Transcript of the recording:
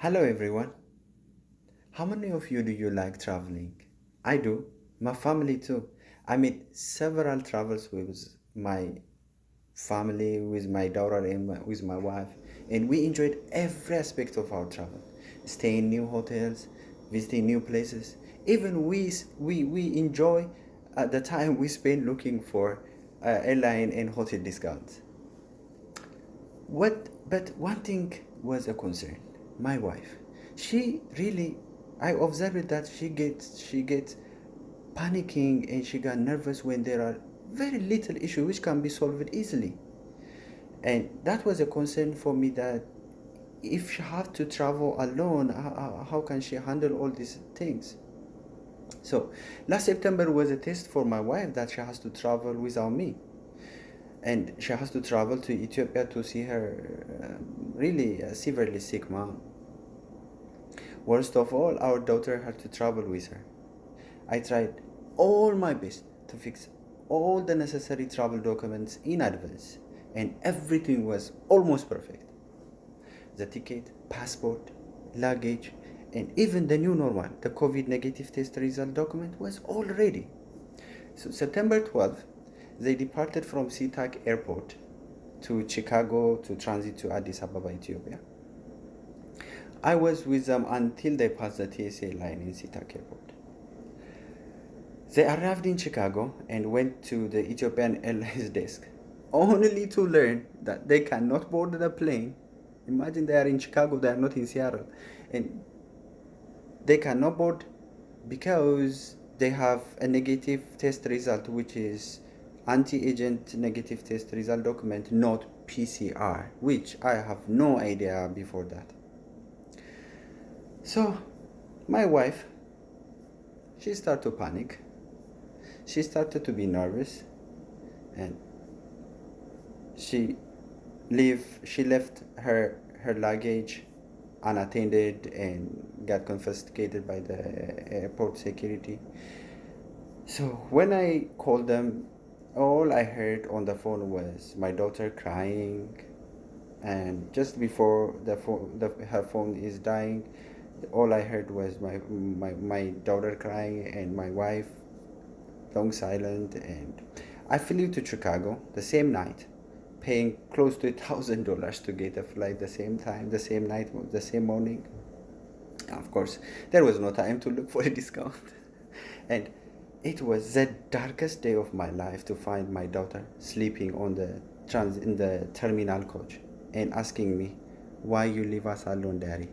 Hello everyone. How many of you do you like traveling? I do. My family too. I made several travels with my family, with my daughter, and with my wife, and we enjoyed every aspect of our travel. Staying in new hotels, visiting new places. Even we enjoy the time we spend looking for airline and hotel discounts. But one thing was a concern. My wife, she really, I observed that she gets panicking and she got nervous when there are very little issue which can be solved easily. And that was a concern for me that if she have to travel alone, how can she handle all these things? So last September was a test for my wife that she has to travel without me, and she has to travel to Ethiopia to see her really severely sick mom. Worst of all, our daughter had to travel with her. I tried all my best to fix all the necessary travel documents in advance, and everything was almost perfect. The ticket, passport, luggage, and even the new normal, the COVID negative test result document was all ready. So September 12th, they departed from SeaTac Airport to Chicago to transit to Addis Ababa, Ethiopia. I was with them until they passed the TSA line in SeaTac Airport. They arrived in Chicago and went to the Ethiopian Airlines desk, only to learn that they cannot board the plane. Imagine they are in Chicago, they are not in Seattle, and they cannot board because they have a negative test result, which is anti-agent negative test result document, not PCR, which I have no idea before that. So my wife, she started to panic. She started to be nervous, and she she left her luggage unattended and got confiscated by the airport security. So when I called them, all I heard on the phone was my daughter crying, and just before her phone is dying, all I heard was my daughter crying and my wife long silent. And I flew to Chicago the same night, paying close to $1,000 to get a flight the same time, the same night, the same morning. Of course, there was no time to look for a discount. And it was the darkest day of my life to find my daughter sleeping on in the terminal coach and asking me, "Why you leave us alone, Daddy?"